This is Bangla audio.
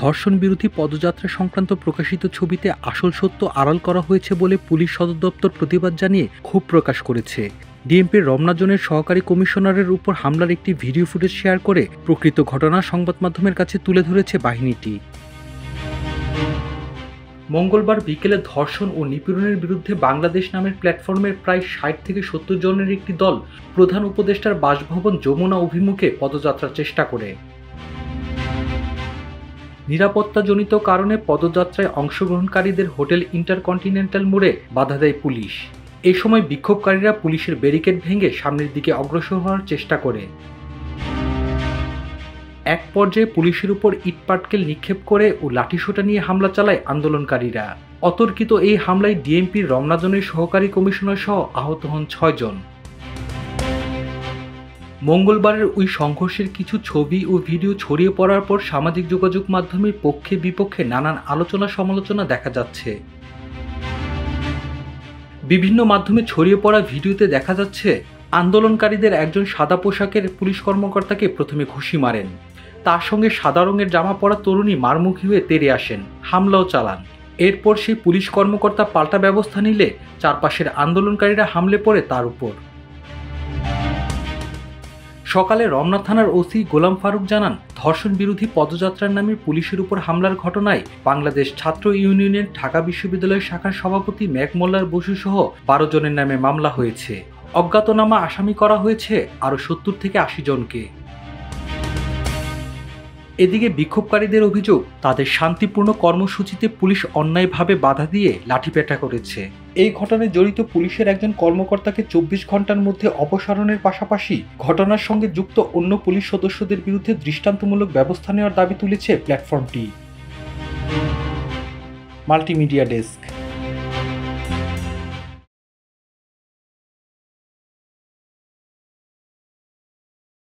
ধর্ষণ বিরোধী পদযাত্রা সংক্রান্ত প্রকাশিত ছবিতে আসল সত্য আড়াল করা হয়েছে বলে পুলিশ সদর দপ্তর প্রতিবাদ জানিয়ে ক্ষোভ প্রকাশ করেছে। ডিএমপির রমনা জোনের সহকারী কমিশনারের উপর হামলার একটি ভিডিও ফুটেজ শেয়ার করে প্রকৃত ঘটনা সংবাদ মাধ্যমের কাছে তুলে ধরেছে বাহিনীটি। মঙ্গলবার বিকেলে ধর্ষণ ও নিপীড়নের বিরুদ্ধে বাংলাদেশ নামের প্ল্যাটফর্মের প্রায় ৬০ থেকে ৭০ জনের একটি দল প্রধান উপদেষ্টার বাসভবন যমুনা অভিমুখে পদযাত্রার চেষ্টা করে। নিরাপত্তাজনিত কারণে পদযাত্রায় অংশগ্রহণকারীদের হোটেল ইন্টারকন্টিনেন্টাল মোড়ে বাধা দেয় পুলিশ। এই সময় বিক্ষোভকারীরা পুলিশের ব্যারিকেড ভেঙে সামনের দিকে অগ্রসর হওয়ার চেষ্টা করে। এক পর্যায়ে পুলিশের উপর ইটপাটকেল নিক্ষেপ করে ও লাঠিসোঁটা নিয়ে হামলা চালায় আন্দোলনকারীরা। অতর্কিত এই হামলায় ডিএমপির রমনা জোনের সহকারী কমিশনার সহ আহত হন ৬ জন। মঙ্গলবারের ওই সংঘর্ষের কিছু ছবি ও ভিডিও ছড়িয়ে পড়ার পর সামাজিক যোগাযোগ মাধ্যমের পক্ষে বিপক্ষে নানান আলোচনা সমালোচনা দেখা যাচ্ছে। বিভিন্ন মাধ্যমে ছড়িয়ে পড়া ভিডিওতে দেখা যাচ্ছে আন্দোলনকারীদের একজন সাদা পোশাকের পুলিশ কর্মকর্তাকে প্রথমে ঘুষি মারেন। তার সঙ্গে সাদা রঙের জামা পরা তরুণী মারমুখী হয়ে তেড়ে আসেন, হামলাও চালান। এরপর সেই পুলিশ কর্মকর্তা পাল্টা ব্যবস্থা নিলে চারপাশের আন্দোলনকারীরা হামলে পড়ে তার উপর। সকালে রমনা থানার ওসি গোলাম ফারুক জানান, ধর্ষণ বিরোধী পদযাত্রার নামে পুলিশের উপর হামলার ঘটনায় বাংলাদেশ ছাত্র ইউনিয়নের ঢাকা বিশ্ববিদ্যালয় শাখার সভাপতি মেঘ মোল্লার বসু সহ ১২ জনের নামে মামলা হয়েছে। অজ্ঞাতনামা আসামি করা হয়েছে আরও ৭০ থেকে ৮০ জনকে। এদিকে বিক্ষোভকারীদের অভিযোগ, তাদের শান্তিপূর্ণ কর্মসূচিতে পুলিশ অন্যায়ভাবে বাধা দিয়ে লাঠিপেটা করেছে। এই ঘটনায় জড়িত পুলিশের একজন কর্মকর্তাকে ২৪ ঘন্টার মধ্যে অপসারণের পাশাপাশি ঘটনার সঙ্গে যুক্ত অন্য পুলিশ সদস্যদের বিরুদ্ধে দৃষ্টান্তমূলক ব্যবস্থা নেওয়ার দাবি তুলেছে প্ল্যাটফর্মটি। Multimedia desk.